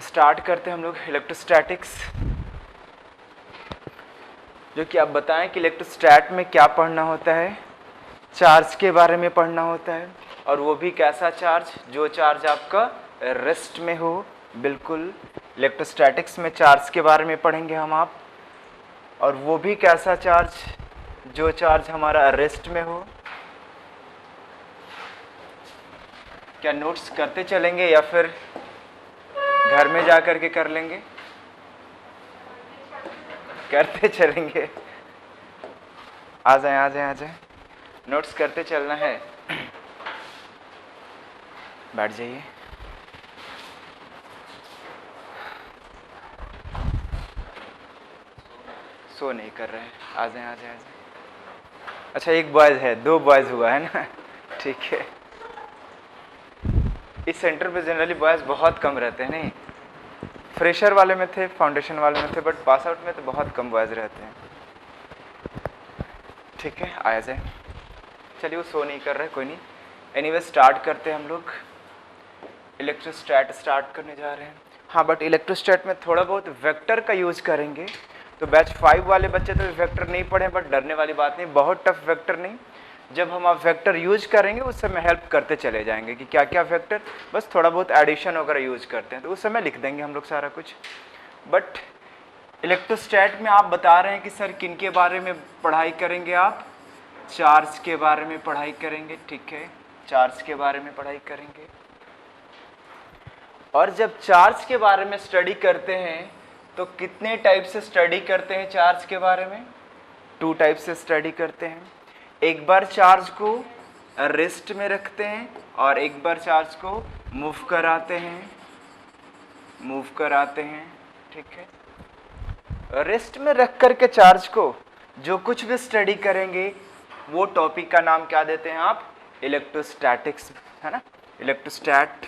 Start करते हैं हम लोग इलेक्ट्रोस्टैटिक्स। जो कि आप बताएं कि इलेक्ट्रोस्टैट में क्या पढ़ना होता है। चार्ज के बारे में पढ़ना होता है, और वो भी कैसा चार्ज, जो चार्ज आपका रेस्ट में हो। बिल्कुल इलेक्ट्रोस्टैटिक्स में चार्ज के बारे में पढ़ेंगे हम आप, और वो भी कैसा चार्ज, जो चार्ज हमारा रेस्ट में हो। क्या नोट्स करते चलेंगे या फिर घर में जा कर के कर लेंगे? करते चलेंगे। आ जाए आ जाए आ जाए, नोट्स करते चलना है। बैठ जाइए। सो नहीं कर रहे हैं, आ जाए आ जाए आ जाए। अच्छा एक बॉयज़ है, 2 बॉयज़ हुआ है ना। ठीक है। इस सेंटर पे जनरली बॉयज़ बहुत कम रहते हैं, नहीं फ्रेशर वाले में थे, फाउंडेशन वाले में थे, बट पास आउट में तो बहुत कम बॉयज़ रहते हैं। ठीक है, आया जाए। चलिए वो सो नहीं कर रहे, कोई नहीं। एनीवे स्टार्ट करते हैं हम लोग। इलेक्ट्रोस्टैट स्टार्ट करने जा रहे हैं। हाँ, बट इलेक्ट्रोस्टैट में थोड़ा बहुत वेक्टर का यूज़ करेंगे। तो बैच 5 वाले बच्चे तो वेक्टर नहीं पढ़े, बट डरने वाली बात नहीं, बहुत टफ वेक्टर नहीं। जब हम आप वेक्टर यूज करेंगे उस समय हेल्प करते चले जाएंगे कि क्या क्या वेक्टर, बस थोड़ा बहुत एडिशन वगैरह यूज करते हैं तो उस समय लिख देंगे हम लोग सारा कुछ। बट इलेक्ट्रोस्टैट में आप बता रहे हैं कि सर किन के बारे में पढ़ाई करेंगे आप? चार्ज के बारे में पढ़ाई करेंगे। ठीक है, चार्ज के बारे में पढ़ाई करेंगे। और जब चार्ज के बारे में स्टडी करते हैं तो कितने टाइप से स्टडी करते हैं चार्ज के बारे में? 2 टाइप से स्टडी करते हैं। एक बार चार्ज को रेस्ट में रखते हैं और एक बार चार्ज को मूव कराते हैं, ठीक है। रेस्ट में रख करके चार्ज को जो कुछ भी स्टडी करेंगे वो टॉपिक का नाम क्या देते हैं आप? इलेक्ट्रोस्टैटिक्स, है ना। इलेक्ट्रोस्टैट।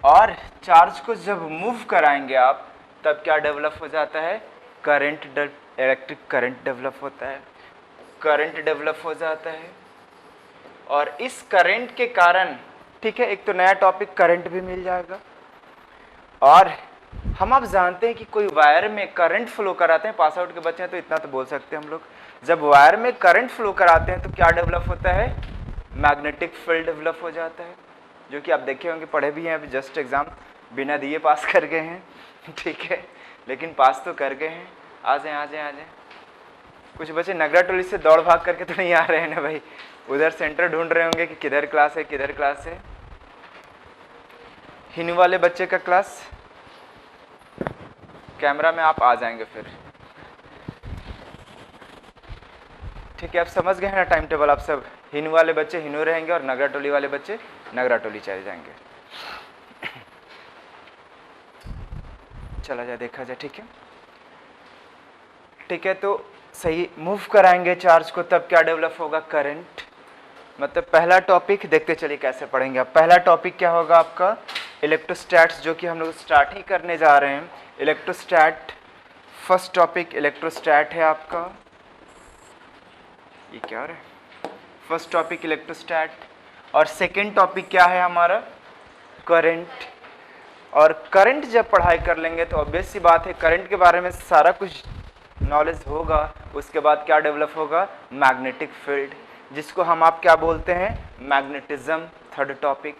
और चार्ज को जब मूव कराएंगे आप तब क्या डेवलप हो जाता है? करंट, इलेक्ट्रिक करंट डेवलप होता है, और इस करंट के कारण, ठीक है, एक तो नया टॉपिक करंट भी मिल जाएगा। और हम आप जानते हैं कि कोई वायर में करंट फ्लो कराते हैं, पास आउट के बच्चे हैं तो इतना तो बोल सकते हैं हम लोग, जब वायर में करंट फ्लो कराते हैं तो क्या डेवलप होता है? मैग्नेटिक फील्ड डेवलप हो जाता है, जो कि आप देखे होंगे, पढ़े भी हैं, अभी जस्ट एग्जाम बिना दिए पास कर गए हैं। ठीक है, लेकिन पास तो कर गए हैं। आ जाए। कुछ बच्चे नगरा टोली से दौड़ भाग करके तो नहीं आ रहे हैं ना भाई, उधर सेंटर ढूंढ रहे होंगे कि किधर क्लास है। हिनू वाले बच्चे का क्लास कैमरा में आप आ जाएंगे फिर। ठीक है, आप समझ गए हैं ना टाइम टेबल? आप सब हिनू वाले बच्चे हिनू रहेंगे और नगरा टोली वाले बच्चे नगरा टोली चले जाएंगे। चला जाए, देखा जाए। ठीक है, तो सही मूव कराएंगे चार्ज को तब क्या डेवलप होगा? करंट। मतलब पहला टॉपिक देखते चलिए कैसे पढ़ेंगे आप। पहला टॉपिक क्या होगा आपका? इलेक्ट्रोस्टैट्स, जो कि हम लोग स्टार्ट ही करने जा रहे हैं। इलेक्ट्रोस्टैट, फर्स्ट टॉपिक इलेक्ट्रोस्टैट है आपका। ये क्या हो रहा है? फर्स्ट टॉपिक इलेक्ट्रोस्टैट, और सेकेंड टॉपिक क्या है हमारा? करंट। और करंट जब पढ़ाई कर लेंगे तो ऑब्वियस सी बात है करंट के बारे में सारा कुछ नॉलेज होगा। उसके बाद क्या डेवलप होगा? मैग्नेटिक फील्ड, जिसको हम आप क्या बोलते हैं? Magnetism, third topic.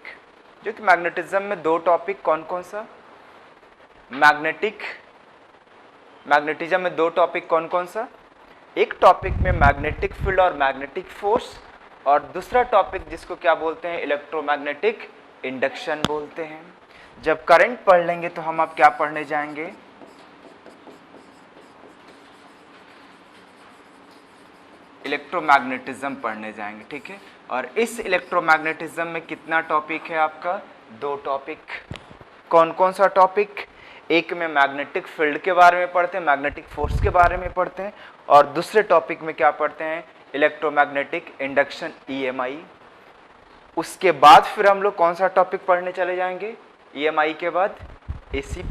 जो कि मैग्नेटिज्म में 2 टॉपिक कौन कौन सा? मैग्नेटिज्म में 2 टॉपिक कौन कौन सा? एक टॉपिक में मैग्नेटिक फील्ड और मैग्नेटिक फोर्स, और दूसरा टॉपिक जिसको क्या बोलते हैं? इलेक्ट्रोमैग्नेटिक इंडक्शन बोलते हैं। जब करंट पढ़ लेंगे तो हम आप क्या पढ़ने जाएंगे? इलेक्ट्रोमैग्नेटिज्म पढ़ने जाएंगे। ठीक है, और इस इलेक्ट्रोमैग्नेटिज्म में कितना टॉपिक है आपका? 2 टॉपिक। कौन कौन सा टॉपिक? एक में मैग्नेटिक फील्ड के बारे में पढ़ते हैं, मैग्नेटिक फोर्स के बारे में पढ़ते हैं, और दूसरे टॉपिक में क्या पढ़ते हैं? Electromagnetic induction, EMI। उसके बाद फिर हम लोग कौन सा टॉपिक पढ़ने चले जाएंगे? EMI के बाद AC।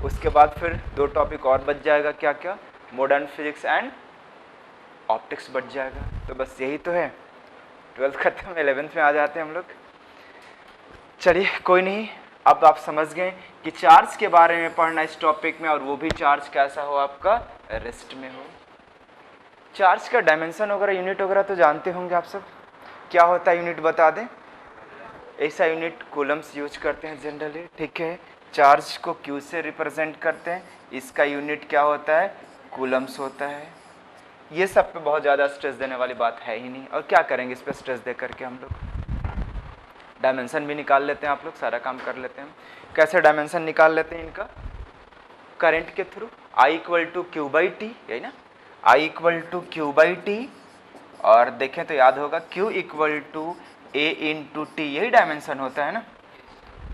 उसके बाद फिर 2 टॉपिक और बच जाएगा, क्या क्या? मॉडर्न फिजिक्स एंड ऑप्टिक्स बच जाएगा। तो बस यही तो है, 12th खत्म, 11th में आ जाते हैं हम लोग। चलिए कोई नहीं, अब आप समझ गए कि चार्ज के बारे में पढ़ना इस टॉपिक में, और वो भी चार्ज कैसा हो, आपका रेस्ट में हो। चार्ज का डायमेंशन वगैरह, यूनिट वगैरह तो जानते होंगे आप सब, क्या होता है यूनिट बता दें। ऐसा यूनिट कूलम्स यूज करते हैं जनरली, ठीक है। चार्ज को क्यू से रिप्रेजेंट करते हैं, इसका यूनिट क्या होता है, कूलम्स होता है। ये सब पे बहुत ज़्यादा स्ट्रेस देने वाली बात है ही नहीं, और क्या करेंगे इस पर स्ट्रेस दे करके, हम लोग डायमेंशन भी निकाल लेते हैं, आप लोग सारा काम कर लेते हैं। कैसे डायमेंशन निकाल लेते हैं इनका, करंट के through, I equal to q by t, यही ना, I equal to q by t, और देखें तो याद होगा Q equal to a into t, यही डायमेंशन होता है ना,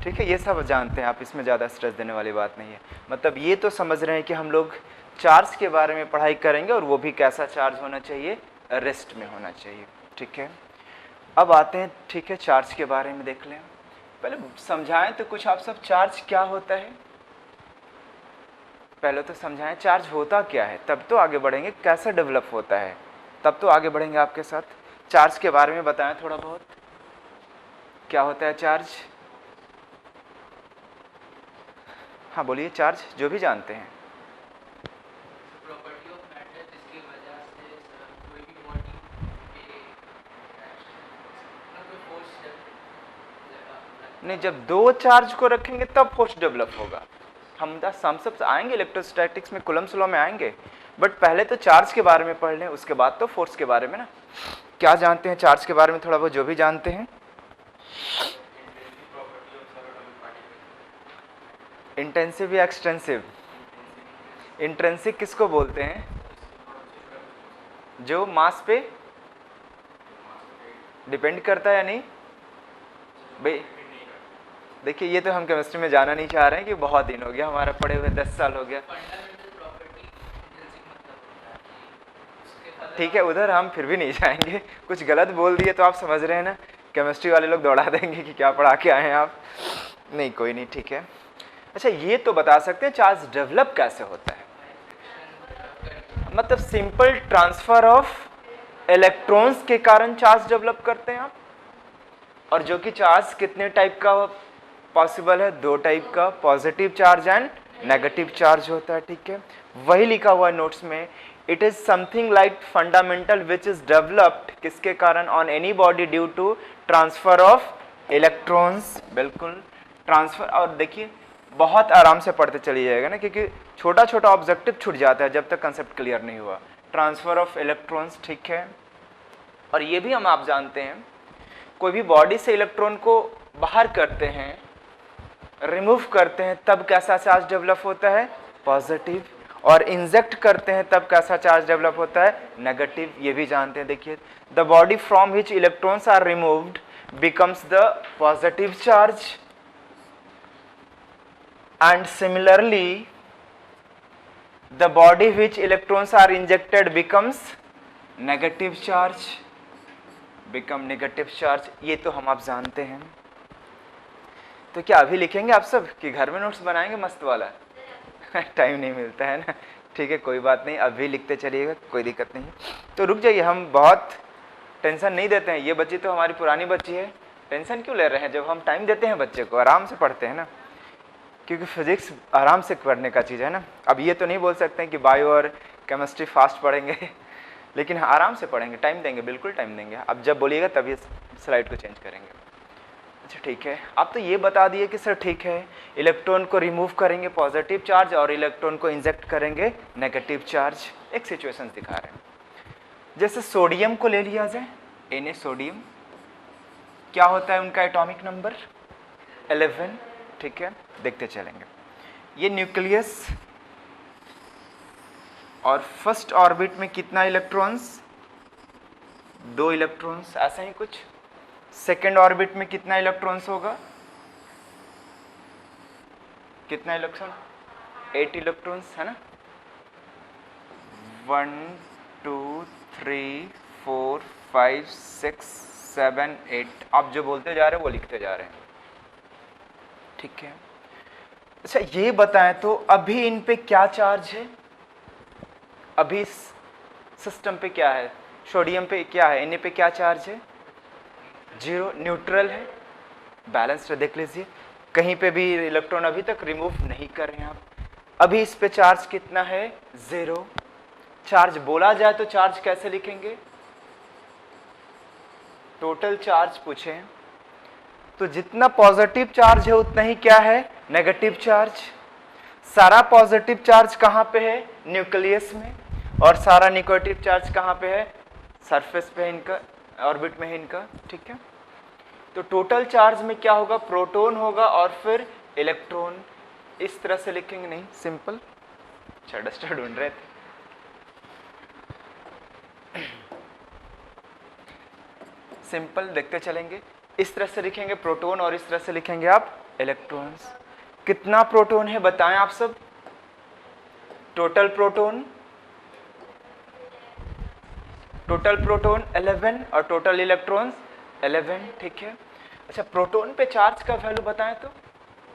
ठीक है। ये सब जानते हैं आप, इसमें ज़्यादा स्ट्रेस देने वाली बात नहीं है। मतलब ये तो समझ रहे हैं कि हम लोग चार्ज के बारे में पढ़ाई करेंगे, और वो भी कैसा चार्ज होना चाहिए, रेस्ट में होना चाहिए, ठीक है। अब आते हैं, ठीक है, चार्ज के बारे में देख लें। पहले समझाएं तो कुछ आप सब, चार्ज क्या होता है, पहले तो समझाएं चार्ज होता क्या है, तब तो आगे बढ़ेंगे, कैसे डेवलप होता है, तब तो आगे बढ़ेंगे आपके साथ। चार्ज के बारे में बताएं थोड़ा बहुत, क्या होता है चार्ज। हाँ बोलिए, चार्ज जो भी जानते हैं। प्रॉपर्टी ऑफ मैटर जिसकी वजह से कोई भी बॉडी पे कोई फोर्स नहीं, जब दो चार्ज को रखेंगे तब फोर्स डेवलप होगा। हम सब आएंगे इलेक्ट्रोस्टैटिक्स में, कूलम्स लॉ में आएंगे, बट पहले तो चार्ज के बारे में पढ़ लें, उसके बाद तो फोर्स के बारे में ना। क्या जानते हैं चार्ज के बारे में थोड़ा बहुत जो भी जानते हैं। इंटेंसिव या एक्सटेंसिव, इंट्रिंसिक किसको बोलते हैं, जो मास पे डिपेंड करता है या नहीं भाई। देखिए ये तो हम केमिस्ट्री में जाना नहीं चाह रहे हैं कि बहुत दिन हो गया हमारा पढ़े हुए, 10 साल हो गया, ठीक है, उधर हम फिर भी नहीं जाएंगे। कुछ गलत बोल दिए तो आप समझ रहे हैं ना, केमिस्ट्री वाले लोग दौड़ा देंगे कि क्या पढ़ा के आए हैं आप। नहीं कोई नहीं, ठीक है। अच्छा ये तो बता सकते हैं चार्ज डेवलप कैसे होता है, मतलब सिंपल ट्रांसफर ऑफ इलेक्ट्रॉन्स के कारण चार्ज डेवलप करते हैं आप। और जो कि चार्ज कितने टाइप का पॉसिबल है, दो टाइप का, positive charge and negative charge होता है, ठीक है। वही लिखा हुआ है नोट्स में, it is something like fundamental which is developed किसके कारण, on any body due to transfer of electrons, बिल्कुल ट्रांसफर। और देखिए बहुत आराम से पढ़ते चलिए जाएगा ना, क्योंकि छोटा छोटा ऑब्जेक्टिव छूट जाता है जब तक कंसेप्ट क्लियर नहीं हुआ। ट्रांसफर ऑफ इलेक्ट्रॉन्स, ठीक है। और ये भी हम आप जानते हैं, कोई भी बॉडी से इलेक्ट्रॉन को बाहर करते हैं, रिमूव करते हैं, तब कैसा चार्ज डेवलप होता है, पॉजिटिव। और इंजेक्ट करते हैं तब कैसा चार्ज डेवलप होता है, नेगेटिव। ये भी जानते हैं, देखिए the body from which electrons are removed becomes the positive charge, and similarly the body which electrons are injected becomes negative charge, become negative charge। ये तो हम आप जानते हैं। तो क्या अभी लिखेंगे आप सब कि घर में नोट्स बनाएंगे मस्त वाला? टाइम नहीं मिलता है ना, ठीक है कोई बात नहीं, अभी लिखते चलिएगा, कोई दिक्कत नहीं। तो रुक जाइए, हम बहुत टेंशन नहीं देते हैं, ये बच्ची तो हमारी पुरानी बच्ची है, टेंशन क्यों ले रहे हैं, जब हम टाइम देते हैं बच्चे को आराम से पढ़ते हैं ना, क्योंकि फिजिक्स आराम से पढ़ने का चीज़ है ना। अब ये तो नहीं बोल सकते हैं कि बायो और केमिस्ट्री फास्ट पढ़ेंगे, लेकिन हाँ आराम से पढ़ेंगे, टाइम देंगे, बिल्कुल टाइम देंगे। अब जब बोलिएगा तभी स्लाइड को चेंज करेंगे। अच्छा ठीक है, आप तो ये बता दिए कि सर ठीक है, इलेक्ट्रॉन को रिमूव करेंगे पॉजिटिव चार्ज और इलेक्ट्रॉन को इंजेक्ट करेंगे नेगेटिव चार्ज। एक सिचुएशन दिखा रहे हैं, जैसे सोडियम को ले लिया जाए, Na सोडियम, क्या होता है उनका एटॉमिक नंबर 11, ठीक है, देखते चलेंगे। ये न्यूक्लियस, और फर्स्ट ऑर्बिट में कितना इलेक्ट्रॉन्स, 2 इलेक्ट्रॉन्स, ऐसा ही कुछ। सेकेंड ऑर्बिट में कितना इलेक्ट्रॉन्स होगा, कितना इलेक्ट्रॉन, 8 इलेक्ट्रॉन्स है ना। 1 2 3 4 5 6 7 8, आप जो बोलते जा रहे हैं वो लिखते जा रहे हैं, ठीक है। अच्छा ये बताएं तो अभी इन पे क्या चार्ज है, अभी सिस्टम पे क्या है, सोडियम पे क्या है, Na पे क्या चार्ज है, 0, न्यूट्रल है। बैलेंस्ड है, देख लीजिए कहीं पे भी इलेक्ट्रॉन अभी तक रिमूव नहीं कर रहे हैं आप। अभी इस पे चार्ज कितना है, 0। चार्ज बोला जाए तो चार्ज कैसे लिखेंगे, टोटल चार्ज पूछे तो जितना पॉजिटिव चार्ज है उतना ही क्या है, नेगेटिव चार्ज। सारा पॉजिटिव चार्ज कहाँ पे है, न्यूक्लियस में, और सारा नेगेटिव चार्ज कहाँ पे है, सरफेस पे है इनका, ऑर्बिट में है इनका, ठीक है। तो टोटल चार्ज में क्या होगा, प्रोटॉन होगा और फिर इलेक्ट्रॉन। इस तरह से लिखेंगे नहीं, सिंपल। अच्छा डस्टर ढूंढ रहे थे, सिंपल देखते चलेंगे। इस तरह से लिखेंगे प्रोटॉन और इस तरह से लिखेंगे आप इलेक्ट्रॉन्स। कितना प्रोटॉन है बताएं आप सब, टोटल प्रोटॉन 11 और टोटल इलेक्ट्रॉन्स 11, ठीक है। अच्छा प्रोटॉन पे चार्ज का वैल्यू बताएं तो,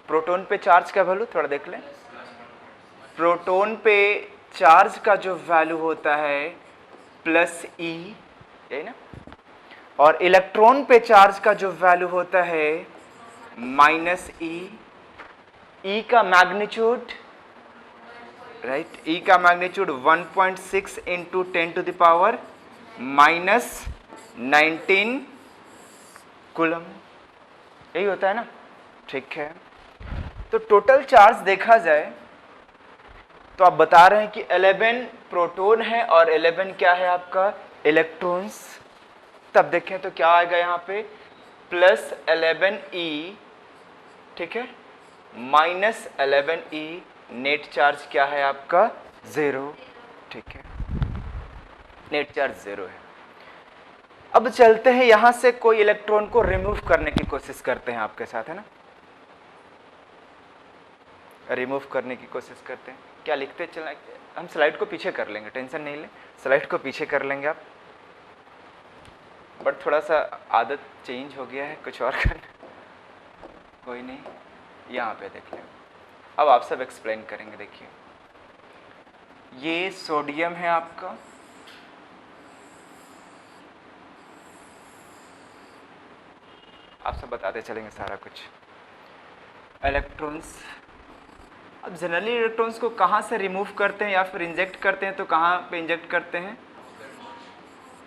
प्रोटॉन पे चार्ज का वैल्यू थोड़ा देख लें। प्रोटॉन पे चार्ज का जो वैल्यू होता है प्लस ई, यही ना, और इलेक्ट्रॉन पे चार्ज का जो वैल्यू होता है माइनस ई। ई का मैग्नीट्यूड, राइट, ई का magnitude 1.6 into 10 to the power -19 coulomb, यही होता है ना, ठीक है। तो टोटल चार्ज देखा जाए तो आप बता रहे हैं कि 11 प्रोटॉन है और 11 क्या है आपका, इलेक्ट्रॉन्स। तब देखें तो क्या आएगा यहाँ पे, प्लस 11E, ठीक है, माइनस 11E, नेट चार्ज क्या है आपका, 0, ठीक है, नेट चार्ज 0 है। अब चलते हैं यहां से कोई इलेक्ट्रॉन को रिमूव करने की कोशिश करते हैं आपके साथ, है ना, रिमूव करने की कोशिश करते हैं। क्या लिखते चला, हम स्लाइड को पीछे कर लेंगे, टेंशन नहीं ले, स्लाइड को पीछे कर लेंगे आप, बट थोड़ा सा आदत चेंज हो गया है, कुछ और करना, कोई नहीं, यहाँ पे देख लें। अब आप सब एक्सप्लेन करेंगे। देखिए ये सोडियम है आपका, आप सब बताते चलेंगे सारा कुछ। इलेक्ट्रॉन्स, अब जनरली इलेक्ट्रॉन्स को कहाँ से रिमूव करते हैं या फिर इंजेक्ट करते हैं, तो कहाँ पे इंजेक्ट करते हैं,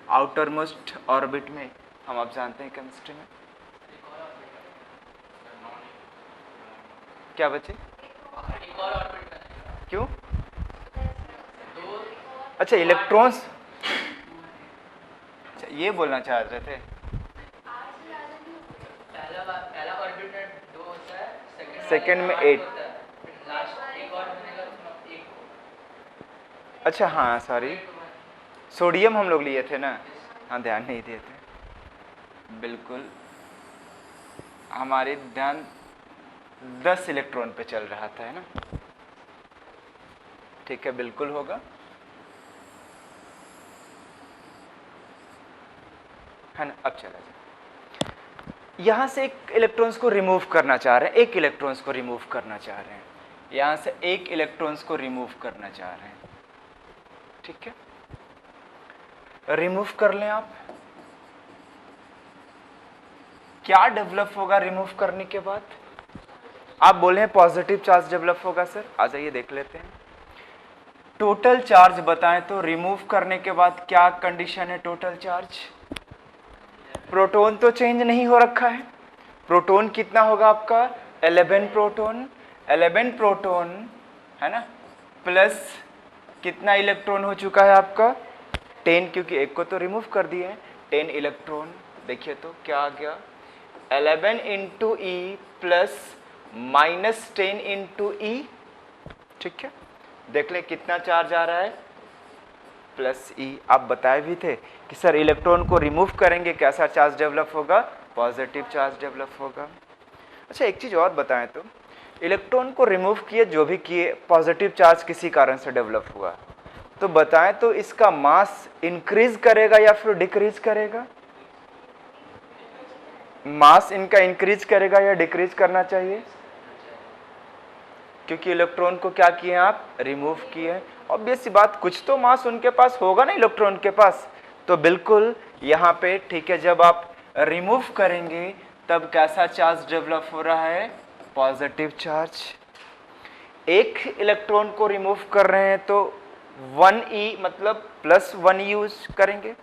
आउटर मोस्ट ऑर्बिट में, हम आप जानते हैं केमिस्ट्री में। क्या बचे, क्यों, अच्छा इलेक्ट्रॉन्स, अच्छा ये बोलना चाह रहे थे, पहला ऑर्बिट में 2 होता है, सेकंड में 8, लास्ट एक और बनेगा उसमें 1। अच्छा हाँ सॉरी, सोडियम हम लोग लिए थे ना, हाँ ध्यान नहीं दिए थे, बिल्कुल हमारे ध्यान 10 इलेक्ट्रॉन पे चल रहा था, है ना, ठीक है, बिल्कुल होगा, है ना। अब चला जाए, यहाँ से एक इलेक्ट्रॉन्स को रिमूव करना चाह रहे हैं, एक इलेक्ट्रॉन्स को रिमूव करना चाह रहे हैं, यहाँ से एक इलेक्ट्रॉन्स को रिमूव करना चाह रहे हैं, ठीक है, रिमूव कर लें आप। क्या डेवलप होगा रिमूव करने के बाद, आप बोले हैं पॉजिटिव चार्ज डेवलप होगा सर, आ जाइए देख लेते हैं। टोटल चार्ज बताएं तो रिमूव करने के बाद क्या कंडीशन है, टोटल चार्ज, प्रोटॉन तो चेंज नहीं हो रखा है, प्रोटॉन कितना होगा आपका, 11 प्रोटॉन, 11 प्रोटॉन है ना, प्लस कितना इलेक्ट्रॉन हो चुका है आपका, 10, क्योंकि एक को तो रिमूव कर दिए हैं, 10 इलेक्ट्रॉन। देखिए तो क्या आ गया, 11 इंटू ई प्लस -10 इंटू ई, ठीक है, देख लें कितना चार्ज आ रहा है, प्लस ई। आप बताए भी थे कि सर इलेक्ट्रॉन को रिमूव करेंगे कैसा चार्ज डेवलप होगा, पॉजिटिव चार्ज डेवलप होगा। अच्छा एक चीज़ और बताएं तो, इलेक्ट्रॉन को रिमूव किए, जो भी किए, पॉजिटिव चार्ज किसी कारण से डेवलप हुआ, तो बताएं तो इसका मास इंक्रीज करेगा या फिर डिक्रीज करेगा, मास इनका इंक्रीज करेगा या डिक्रीज करना चाहिए, क्योंकि इलेक्ट्रॉन को क्या किए आप, रिमूव किए। ऑब्वियस सी बात, कुछ तो मास उनके पास होगा ना इलेक्ट्रॉन के पास, तो बिल्कुल यहाँ पे ठीक है, जब आप रिमूव करेंगे तब कैसा चार्ज डेवलप हो रहा है? Positive charge. एक इलेक्ट्रॉन को रिमूव कर रहे हैं तो 1e मतलब +1 यूज करेंगे,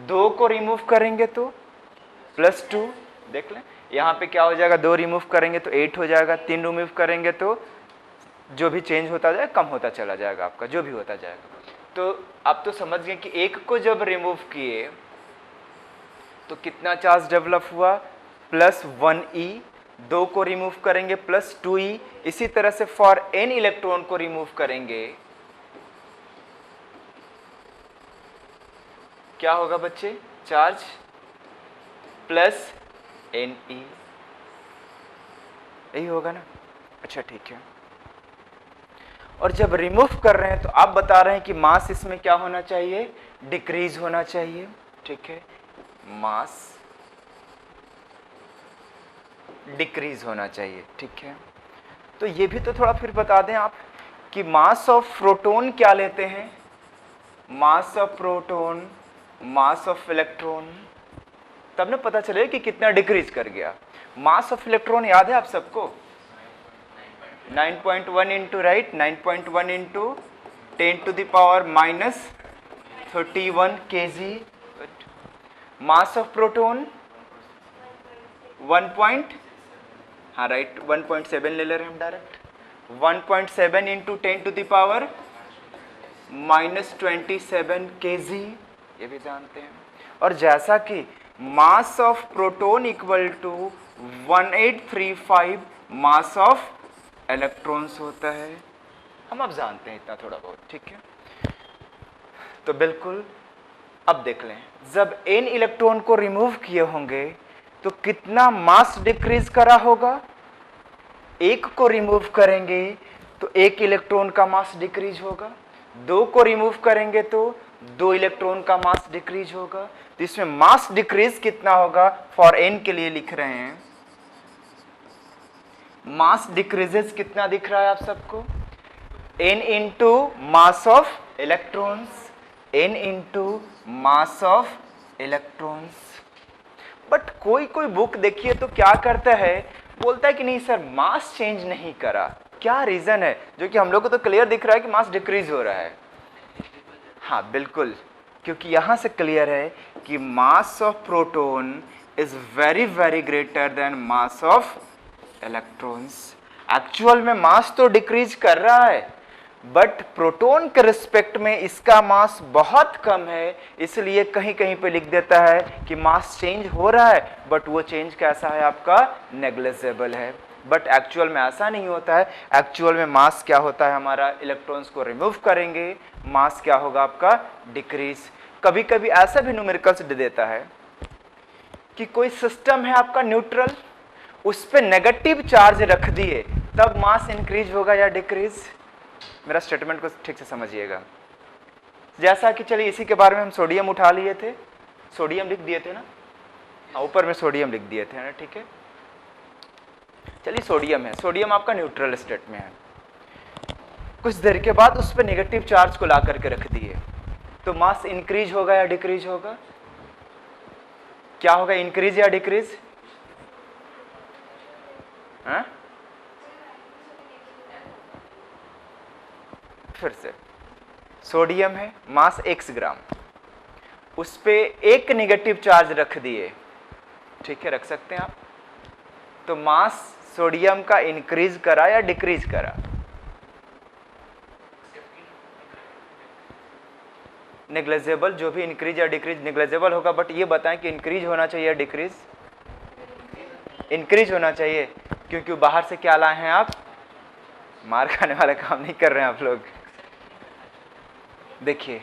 2 को रिमूव करेंगे तो +2। देख लें यहाँ पे क्या हो जाएगा, 2 रिमूव करेंगे तो 8 हो जाएगा, 3 रिमूव करेंगे तो जो भी चेंज होता जाएगा कम होता चला जाएगा आपका, जो भी होता जाएगा। तो आप तो समझ गए कि एक को जब रिमूव किए तो कितना चार्ज डेवलप हुआ? +1e। 2 को रिमूव करेंगे +2e। इसी तरह से फॉर n इलेक्ट्रॉन को रिमूव करेंगे क्या होगा बच्चे? Charge +ne। यही होगा ना? अच्छा ठीक है। और जब रिमूव कर रहे हैं तो आप बता रहे हैं कि मास इसमें क्या होना चाहिए? डिक्रीज होना चाहिए। ठीक है, मास डिक्रीज होना चाहिए। ठीक है, तो ये भी तो थोड़ा फिर बता दें आप कि मास ऑफ प्रोटॉन क्या लेते हैं? मास of proton, mass of electron, तब ना पता चले कि कितना डिक्रीज कर गया। मास ऑफ इलेक्ट्रॉन याद है आप सबको? 9.1 into, right, 9.1 into 10⁻³ 31 kg। Mass of proton 1.7 ले ले रहे हम डायरेक्ट, 1.7 इंटू 10⁻27 kg, ये भी जानते हैं। और जैसा कि mass of proton equal to 1835 mass of electrons होता है, हम अब जानते हैं इतना थोड़ा बहुत। ठीक है, तो बिल्कुल अब देख लें, जब n इलेक्ट्रॉन को रिमूव किए होंगे तो कितना मास डिक्रीज करा होगा? एक को रिमूव करेंगे तो 1 इलेक्ट्रॉन का मास डिक्रीज होगा, 2 को रिमूव करेंगे तो 2 इलेक्ट्रॉन का मास डिक्रीज होगा। तो इसमें मास डिक्रीज कितना होगा? फॉर n के लिए लिख रहे हैं, मास डिक्रीजेस कितना दिख रहा है आप सबको? n into mass of electrons, n into mass of electrons. But कोई कोई बुक देखिए तो क्या करता है, बोलता है कि नहीं सर मास चेंज नहीं करा। क्या रीजन है? जो कि हम लोग को तो क्लियर दिख रहा है कि मास डिक्रीज हो रहा है। हाँ बिल्कुल, क्योंकि यहां से क्लियर है कि mass of proton is very very greater then mass of electrons. Actual में मास तो डिक्रीज कर रहा है, बट प्रोटॉन के रिस्पेक्ट में इसका मास बहुत कम है, इसलिए कहीं कहीं पे लिख देता है कि मास चेंज हो रहा है, बट वो चेंज कैसा है आपका? नेग्लिजिबल है। बट एक्चुअल में ऐसा नहीं होता है। एक्चुअल में मास क्या होता है हमारा? इलेक्ट्रॉन्स को रिमूव करेंगे, मास क्या होगा आपका? डिक्रीज। कभी कभी ऐसा भी न्यूमेरिकल्स दे देता है कि कोई सिस्टम है आपका न्यूट्रल, उस पर नेगेटिव चार्ज रख दिए, तब मास इंक्रीज होगा या डिक्रीज? मेरा स्टेटमेंट को ठीक से समझिएगा। जैसा कि चलिए इसी के बारे में हम सोडियम उठा लिए थे, सोडियम लिख दिए थे ना, ऊपर में सोडियम लिख दिए थे ना। ठीक है, चलिए सोडियम है, सोडियम आपका न्यूट्रल स्टेट में है। कुछ देर के बाद उस पर नेगेटिव चार्ज को ला करके रख दिए, तो मास इंक्रीज होगा या डिक्रीज होगा? क्या होगा, इंक्रीज या डिक्रीज? हाँ? फिर से सोडियम है, मास x ग्राम, उस पे एक नेगेटिव चार्ज रख दिए, ठीक है, रख सकते हैं आप, तो मास सोडियम का इंक्रीज करा या डिक्रीज करा? नेग्लिजिबल, जो भी इंक्रीज या डिक्रीज नेग्लिजिबल होगा। बट ये बताएं कि इंक्रीज होना चाहिए या डिक्रीज? इंक्रीज होना चाहिए, क्योंकि बाहर से क्या लाए हैं आप? मार खाने वाला काम नहीं कर रहे हैं आप लोग। देखिए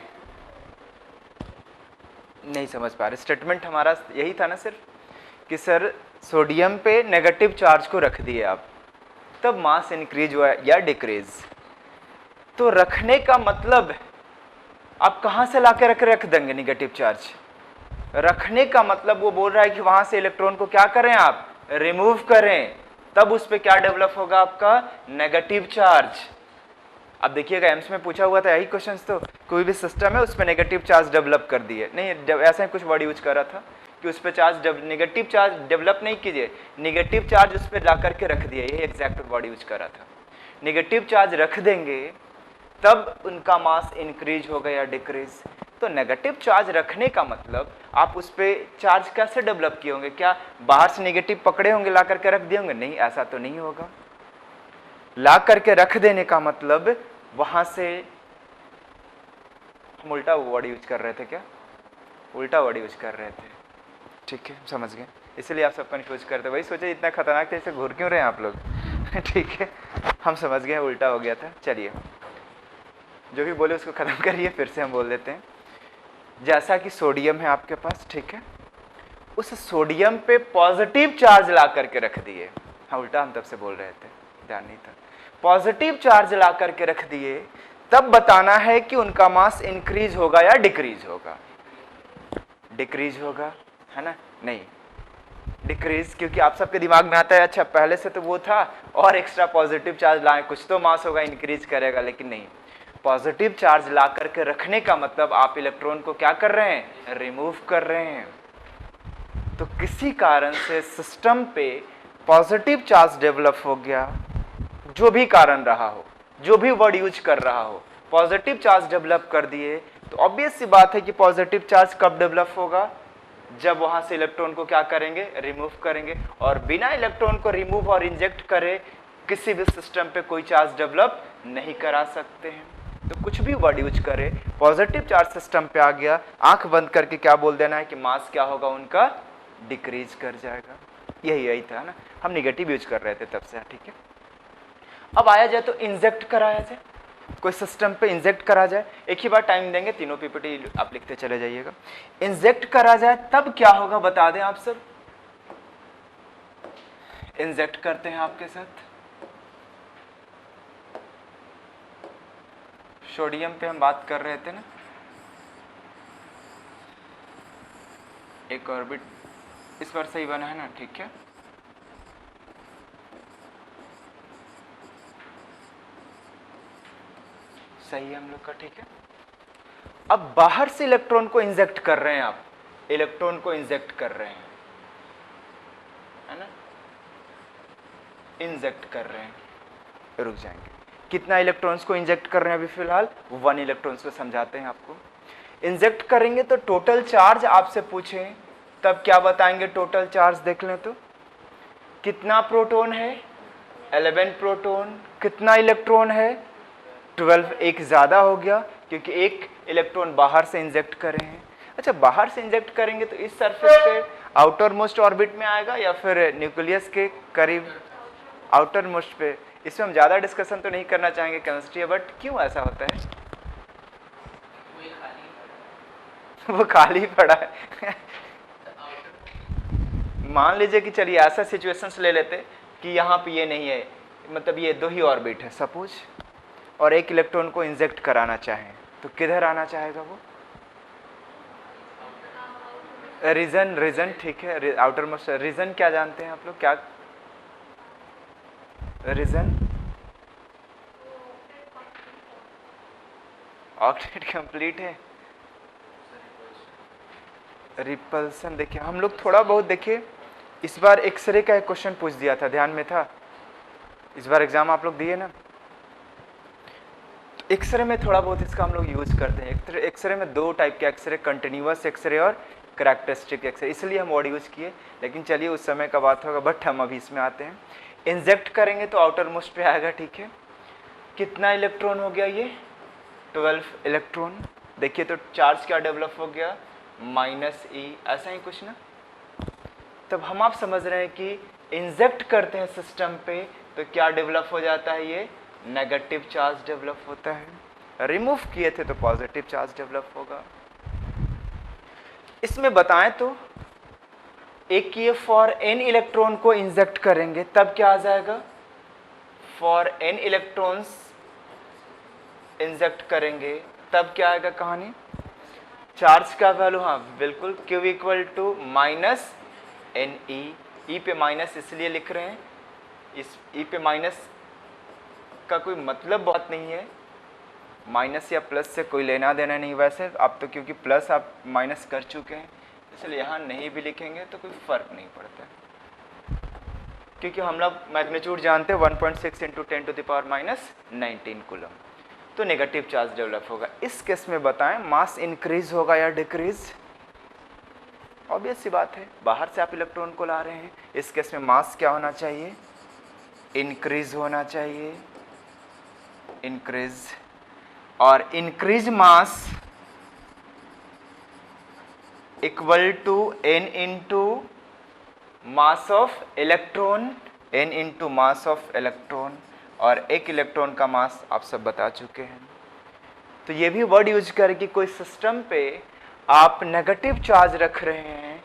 नहीं समझ पा रहे, स्टेटमेंट हमारा यही था ना सिर्फ कि सर सोडियम पे नेगेटिव चार्ज को रख दिए आप, तब मास इंक्रीज हुआ या डिक्रीज। तो रखने का मतलब आप कहां से लाके रख देंगे नेगेटिव चार्ज? रखने का मतलब वो बोल रहा है कि वहां से इलेक्ट्रॉन को क्या करें आप? रिमूव करें, तब उस पर क्या डेवलप होगा आपका? Negative charge. अब देखिएगा एम्स में पूछा हुआ था यही क्वेश्चन, तो कोई भी सिस्टम है उस पर नेगेटिव चार्ज डेवलप कर दिए, नहीं जब ऐसा ही कुछ वर्ड यूज कर रहा था कि उस पर चार्ज नेगेटिव चार्ज डेवलप नहीं कीजिए, नेगेटिव चार्ज उस पर ला करके रख दिए, ये एग्जैक्ट वर्ड यूज करा था। नेगेटिव चार्ज रख देंगे तब उनका मास इंक्रीज होगा या डिक्रीज। तो नेगेटिव चार्ज रखने का मतलब आप उस पर चार्ज कैसे डेवलप किए होंगे, क्या बाहर से नेगेटिव पकड़े होंगे ला करके रख दिए होंगे? नहीं, ऐसा तो नहीं होगा। ला करके रख देने का मतलब वहां से हम उल्टा वर्ड यूज कर रहे थे, क्या उल्टा वर्ड यूज कर रहे थे, ठीक है समझ गए, इसलिए आप सब कंफ्यूज करते, वही सोचे इतना खतरनाक जैसे घूर क्यों रहे हैं आप लोग ठीक है, हम समझ गए उल्टा हो गया था। चलिए जो भी बोले उसको खत्म करिए, फिर से हम बोल देते हैं। जैसा कि सोडियम है आपके पास, ठीक है, उस सोडियम पे पॉजिटिव चार्ज ला करके रख दिए, हाँ उल्टा हम तब से बोल रहे थे, ध्यान नहीं था। पॉजिटिव चार्ज ला करके रख दिए, तब बताना है कि उनका मास इंक्रीज होगा या डिक्रीज होगा। डिक्रीज होगा, है ना? नहीं, डिक्रीज, क्योंकि आप सबके दिमाग में आता है अच्छा पहले से तो वो था और एक्स्ट्रा पॉजिटिव चार्ज लाए, कुछ तो मास होगा, इंक्रीज करेगा, लेकिन नहीं। पॉजिटिव चार्ज ला करके रखने का मतलब आप इलेक्ट्रॉन को क्या कर रहे हैं? रिमूव कर रहे हैं। तो किसी कारण से सिस्टम पे पॉजिटिव चार्ज डेवलप हो गया, जो भी कारण रहा हो, जो भी वर्ड यूज कर रहा हो, पॉजिटिव चार्ज डेवलप कर दिए, तो ऑब्वियस सी बात है कि पॉजिटिव चार्ज कब डेवलप होगा? जब वहां से इलेक्ट्रॉन को क्या करेंगे? रिमूव करेंगे। और बिना इलेक्ट्रॉन को रिमूव और इंजेक्ट करे किसी भी सिस्टम पे कोई चार्ज डेवलप नहीं करा सकते हैं। तो कुछ भी वर्ड यूज करे, पॉजिटिव चार्ज सिस्टम पे आ गया, आंख बंद करके क्या बोल देना है कि मास क्या होगा उनका? डिक्रीज कर जाएगा। यही था ना, हम निगेटिव यूज कर रहे थे तब से, ठीक है। अब आया जाए तो इंजेक्ट कराया जाए, कोई सिस्टम पे इंजेक्ट करा जाए, एक ही बार टाइम देंगे, तीनों पीपीटी आप लिखते चले जाइएगा। इंजेक्ट करा जाए तब क्या होगा बता दें आप सब। इंजेक्ट करते हैं आपके साथ, सोडियम पे हम बात कर रहे थे ना, एक ऑर्बिट इस बार सही बना है ना, ठीक है। सही है हम लोग का, ठीक है। अब बाहर से इलेक्ट्रॉन को इंजेक्ट कर रहे हैं आप, इलेक्ट्रॉन को इंजेक्ट कर रहे हैं, है ना, इंजेक्ट कर रहे हैं। रुक जाएंगे, कितना इलेक्ट्रॉन्स को इंजेक्ट कर रहे हैं अभी फिलहाल? 1 इलेक्ट्रॉन्स को समझाते हैं आपको। इंजेक्ट करेंगे तो टोटल चार्ज आपसे पूछें तब क्या बताएंगे? टोटल चार्ज देख लें तो कितना प्रोटॉन है? 11 प्रोटॉन। कितना इलेक्ट्रॉन है? 12। एक ज़्यादा हो गया क्योंकि एक इलेक्ट्रॉन बाहर से इंजेक्ट करे हैं। अच्छा, बाहर से इंजेक्ट करेंगे तो इस सरफेस पे आउटर मोस्ट ऑर्बिट में आएगा या फिर न्यूक्लियस के करीब? आउटर मोस्ट पे। इसमें हम ज़्यादा डिस्कशन तो नहीं करना चाहेंगे केमिस्ट्री, बट क्यों ऐसा होता है? वो खाली पड़ा है मान लीजिए कि चलिए ऐसा सिचुएशंस ले लेते कि यहाँ पे ये नहीं है, मतलब ये 2 ही ऑर्बिट है सपोज, और एक इलेक्ट्रॉन को इंजेक्ट कराना चाहें तो किधर आना चाहेगा वो? रीजन, ठीक है, आउटर मोस्ट। रीजन क्या जानते हैं आप लोग? क्या रीजन? ऑक्टेट कंप्लीट है। रिपल्सन, देखिए हम लोग थोड़ा बहुत, देखिए इस बार एक्सरे का एक क्वेश्चन पूछ दिया था, ध्यान में था? इस बार एग्जाम आप लोग दिए ना, एक्सरे में थोड़ा बहुत इसका हम लोग यूज करते हैं। एक्सरे में 2 टाइप के एक्सरे, कंटिन्यूअस एक्सरे और कैरेक्टरिस्टिक एक्सरे, इसलिए हम वर्ड यूज किए, लेकिन चलिए उस समय का बात होगा, बट हम अभी इसमें आते हैं। इंजेक्ट करेंगे तो आउटर मोस्ट पे आएगा, ठीक है। कितना इलेक्ट्रॉन हो गया ये? 12 इलेक्ट्रॉन। देखिए तो चार्ज क्या डेवलप हो गया? -e, ऐसा ही कुछ ना। तब हम आप समझ रहे हैं कि इंजेक्ट करते हैं सिस्टम पे तो क्या डेवलप हो जाता है? ये नेगेटिव चार्ज डेवलप होता है। रिमूव किए थे तो पॉजिटिव चार्ज डेवलप होगा। इसमें बताएं तो एक ये फॉर n इलेक्ट्रॉन को इंजेक्ट करेंगे तब क्या आ जाएगा? फॉर n इलेक्ट्रॉन्स इंजेक्ट करेंगे तब क्या आएगा कहानी? चार्ज का वैल्यू, हाँ बिल्कुल, Q = -ne। E पे माइनस इसलिए लिख रहे हैं, इस E पे माइनस का कोई मतलब बात नहीं है, माइनस या प्लस से कोई लेना देना नहीं। वैसे आप तो क्योंकि प्लस आप माइनस कर चुके हैं चलिए यहाँ नहीं भी लिखेंगे तो कोई फर्क नहीं पड़ता है, क्योंकि हम लोग मैग्नीट्यूड जानते हैं 1.6 इंटू 10⁻⁻19 कूलम, तो नेगेटिव चार्ज डेवलप होगा। इस केस में बताएं मास इंक्रीज होगा या डिक्रीज? ऑब्वियस सी बात है, बाहर से आप इलेक्ट्रॉन को ला रहे हैं, इस केस में मास क्या होना चाहिए? इंक्रीज होना चाहिए, इंक्रीज। और increase mass equal to n into mass of electron, n into mass of electron, और एक इलेक्ट्रॉन का मास आप सब बता चुके हैं। तो ये भी वर्ड यूज करके कोई सिस्टम पे आप नेगेटिव चार्ज रख रहे हैं,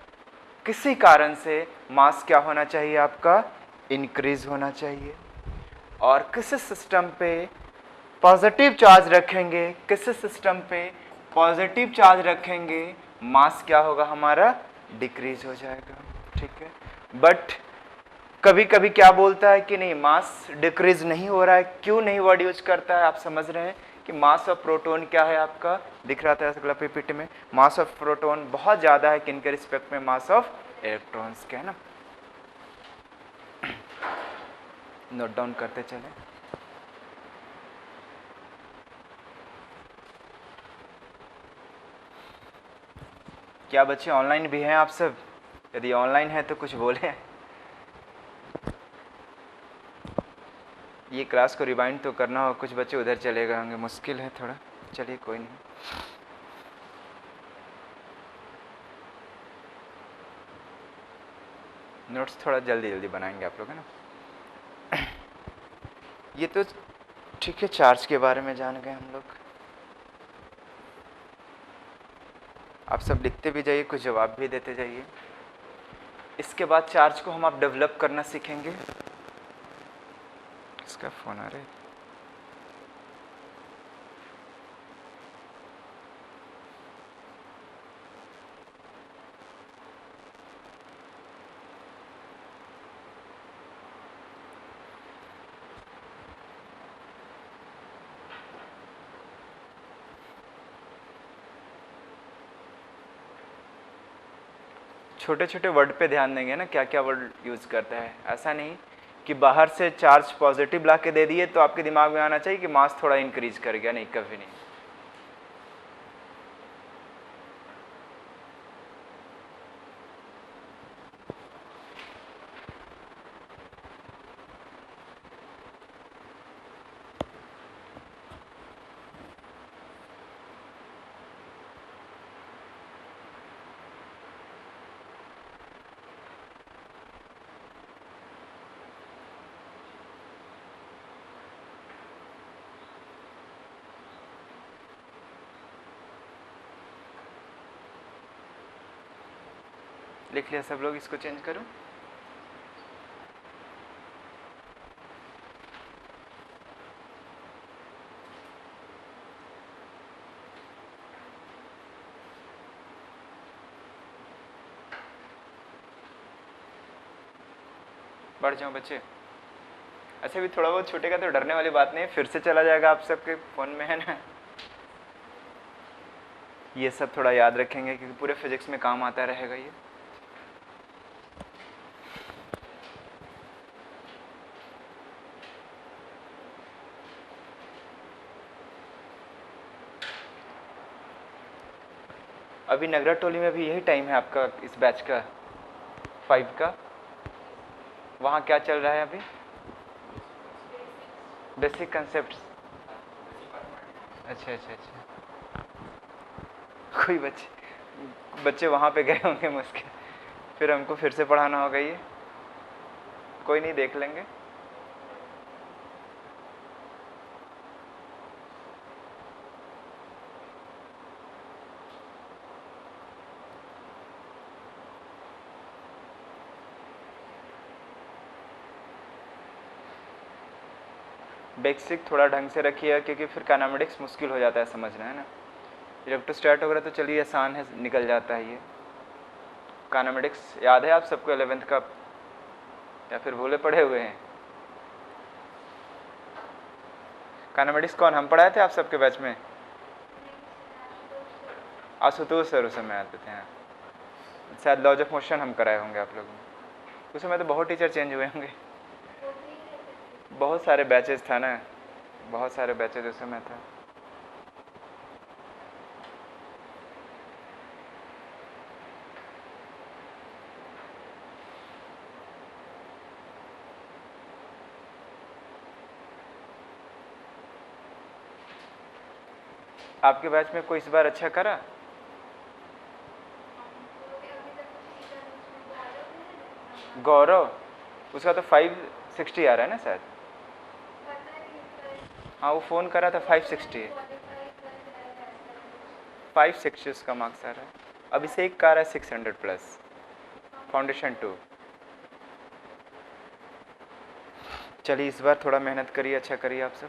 किसी कारण से मास क्या होना चाहिए आपका? इंक्रीज होना चाहिए। और किसी सिस्टम पे पॉजिटिव चार्ज रखेंगे, किसी सिस्टम पे पॉजिटिव चार्ज रखेंगे, मास क्या होगा हमारा? डिक्रीज हो जाएगा। ठीक है, बट कभी कभी क्या बोलता है कि नहीं मास डिक्रीज नहीं हो रहा है। क्यों नहीं वर्ड यूज करता है? आप समझ रहे हैं कि मास ऑफ प्रोटॉन क्या है आपका? दिख रहा था अगला पीपीटी में, मास ऑफ प्रोटॉन बहुत ज़्यादा है किनके रिस्पेक्ट में? मास ऑफ इलेक्ट्रॉन्स के, है ना। नोट डाउन करते चले। क्या बच्चे ऑनलाइन भी हैं आप सब? यदि ऑनलाइन है तो कुछ बोले। ये क्लास को रिवाइंड तो करना हो, कुछ बच्चे उधर चले गए होंगे, मुश्किल है थोड़ा। चलिए कोई नहीं। नोट्स थोड़ा जल्दी जल्दी बनाएंगे आप लोग, है ना। ये तो ठीक है, चार्ज के बारे में जान गए हम लोग। आप सब लिखते भी जाइए, कुछ जवाब भी देते जाइए। इसके बाद चार्ज को हम आप डेवलप करना सीखेंगे। इसका फोन आ रहा है। छोटे छोटे वर्ड पे ध्यान देंगे ना, क्या क्या वर्ड यूज करता है। ऐसा नहीं कि बाहर से चार्ज पॉजिटिव ला के दे दिए तो आपके दिमाग में आना चाहिए कि मास थोड़ा इंक्रीज कर गया, नहीं, कभी नहीं। लिख लिया सब लोग? इसको चेंज करूं? बढ़ जाऊं बच्चे? अच्छा भी थोड़ा बहुत छूटेगा तो डरने वाली बात नहीं है, फिर से चला जाएगा आप सबके फोन में, है ना। ये सब थोड़ा याद रखेंगे क्योंकि पूरे फिजिक्स में काम आता रहेगा ये। अभी नगरा टोली में भी यही टाइम है आपका, इस बैच का 5 का। वहाँ क्या चल रहा है अभी? Basic concept. अच्छा अच्छा अच्छा, कोई बच्चे वहाँ पे गए होंगे मुश्किल, फिर हमको फिर से पढ़ाना होगा ये। कोई नहीं, देख लेंगे। बेसिक थोड़ा ढंग से रखिए क्योंकि फिर काइनेमेटिक्स मुश्किल हो जाता है समझना, है ना। इलेक्ट्रोस्टैट वगैरह तो चलिए आसान है, निकल जाता है ये। काइनेमेटिक्स याद है आप सबको 11th का, या फिर भूले पड़े हुए हैं? काइनेमेटिक्स कौन हम पढ़ाए थे आप सबके बैच में? आशुतोष सर उस समय आते थे। शायद लॉज ऑफ मोशन हम कराए होंगे आप लोगों ने। उस समय तो बहुत टीचर चेंज हुए होंगे, बहुत सारे बैचेस था ना, बहुत सारे बैचेस उस समय था। आपके बैच में कोई इस बार अच्छा करा? गौरव, उसका तो 560 आ रहा है ना शायद। हाँ वो फ़ोन करा था 560 उसका मार्क्स आ रहा है। अभिषेक का आ रहा है 600 प्लस, फाउंडेशन 2। चलिए इस बार थोड़ा मेहनत करिए, अच्छा करिए आप सब,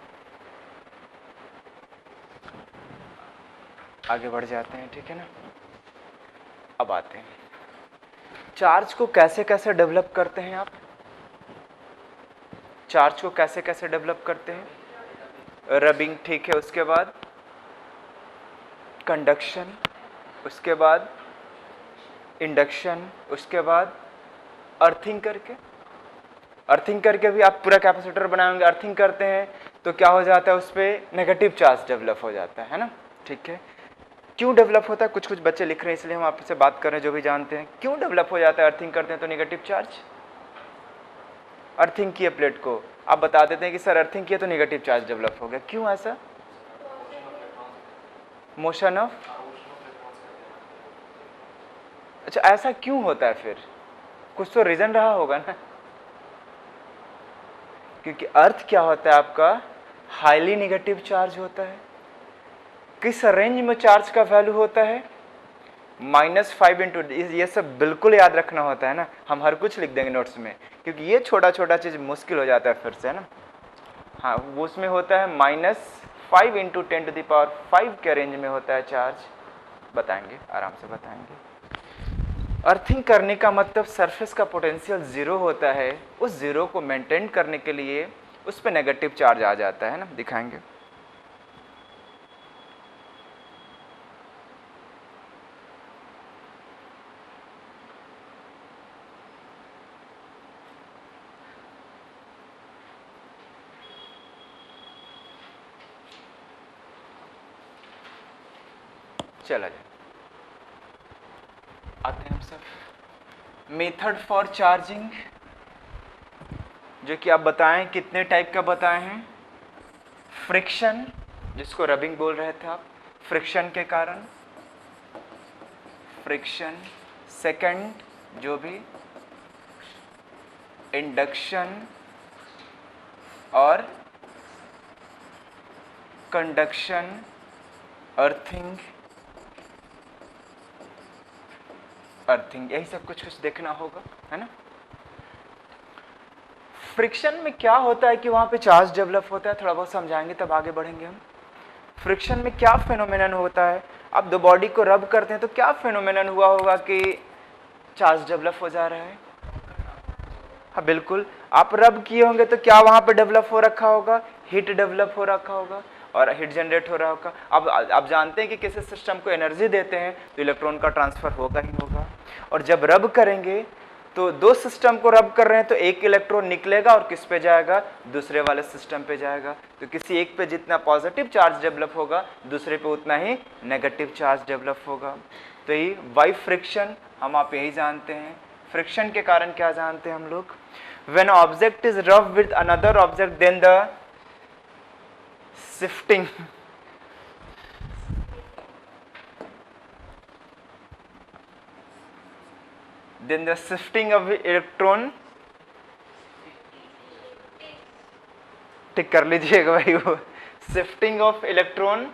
आगे बढ़ जाते हैं, ठीक है ना। अब आते हैं चार्ज को कैसे कैसे डेवलप करते हैं आप। चार्ज को कैसे कैसे डेवलप करते हैं? रबिंग, ठीक है, उसके बाद कंडक्शन, उसके बाद इंडक्शन, उसके बाद अर्थिंग करके। अर्थिंग करके भी आप पूरा कैपेसिटर बनाएंगे, अर्थिंग करते हैं तो क्या हो जाता है, उस पर नेगेटिव चार्ज डेवलप हो जाता है ना, ठीक है। क्यों डेवलप होता है? कुछ कुछ बच्चे लिख रहे हैं इसलिए हम आपसे बात कर रहे हैं, जो भी जानते हैं क्यों डेवलप हो जाता है अर्थिंग करते हैं तो नेगेटिव चार्ज। अर्थिंग किए प्लेट को, आप बता देते हैं कि सर अर्थिंग किया तो नेगेटिव चार्ज डेवलप हो गया, क्यों ऐसा? मोशन ऑफ, अच्छा ऐसा क्यों होता है फिर? कुछ तो रीजन रहा होगा ना, क्योंकि अर्थ क्या होता है आपका, हाईली नेगेटिव चार्ज होता है। किस रेंज में चार्ज का वैल्यू होता है? -5 इंटू, ये सब बिल्कुल याद रखना होता है ना, हम हर कुछ लिख देंगे नोट्स में, क्योंकि ये छोटा छोटा चीज़ मुश्किल हो जाता है फिर से, है ना। हाँ वो उसमें होता है -5 इंटू 10⁵ के रेंज में होता है चार्ज, बताएंगे, आराम से बताएंगे। अर्थिंग करने का मतलब सरफेस का पोटेंशियल 0 होता है, उस 0 को मेंटेन करने के लिए उस पर नेगेटिव चार्ज आ जाता है ना, दिखाएंगे। चला जाए, आते हैं हम सब। मेथड फॉर चार्जिंग, जो कि आप बताएं कितने टाइप का बताए हैं। फ्रिक्शन, जिसको रबिंग बोल रहे थे आप, फ्रिक्शन के कारण, फ्रिक्शन। सेकंड जो भी इंडक्शन और कंडक्शन, अर्थिंग, अर्थिंग, यही सब कुछ कुछ देखना होगा, है ना। फ्रिक्शन में क्या होता है कि वहां पे चार्ज डेवलप होता है, थोड़ा बहुत समझाएंगे तब आगे बढ़ेंगे हम। फ्रिक्शन में क्या फेनोमेनन होता है, आप दो बॉडी को रब करते हैं तो क्या फेनोमेनन हुआ होगा कि चार्ज डेवलप हो जा रहा है? हाँ बिल्कुल, आप रब किए होंगे तो क्या वहां पे डेवलप हो रखा होगा? हीट डेवलप हो रखा होगा और हीट जनरेट हो रहा होगा। अब आप जानते हैं कि किसी सिस्टम को एनर्जी देते हैं तो इलेक्ट्रॉन का ट्रांसफर होगा ही होगा, और जब रब करेंगे तो दो सिस्टम को रब कर रहे हैं तो एक इलेक्ट्रॉन निकलेगा और किस पे जाएगा? दूसरे वाले सिस्टम पे जाएगा। तो किसी एक पे जितना पॉजिटिव चार्ज डेवलप होगा दूसरे पे उतना ही नेगेटिव चार्ज डेवलप होगा। तो ये वाई फ्रिक्शन हम आप यही जानते हैं। फ्रिक्शन के कारण क्या जानते हैं हम लोग? When object is rub with another object then the shifting, then the shifting of electron, tick कर लीजिएगा भाई, वो shifting of electron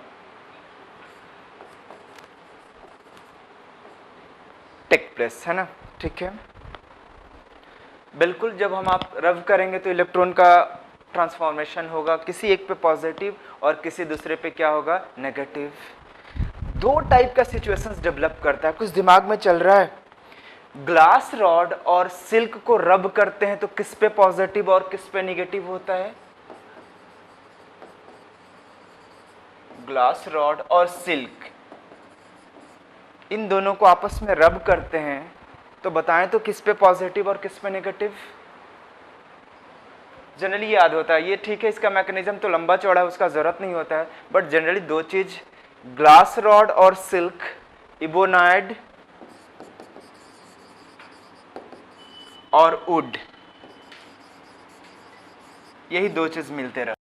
take place, है ना, ठीक है। बिल्कुल, जब हम आप रब करेंगे तो इलेक्ट्रॉन का ट्रांसफॉर्मेशन होगा, किसी एक पे पॉजिटिव और किसी दूसरे पे क्या होगा? नेगेटिव। दो टाइप का सिचुएशंस डेवलप करता है, कुछ दिमाग में चल रहा है। ग्लास रॉड और सिल्क को रब करते हैं तो किस पे पॉजिटिव और किस पे नेगेटिव होता है? ग्लास रॉड और सिल्क, इन दोनों को आपस में रब करते हैं तो बताएं तो किस पे पॉजिटिव और किस पे नेगेटिव? जनरली याद होता है ये, ठीक है, इसका मैकेनिज्म तो लंबा चौड़ा है, उसका ज़रूरत नहीं होता है, बट जनरली दो चीज़, ग्लास रॉड और सिल्क, इबोनाइड और वुड, यही दो चीज़ मिलते रहते।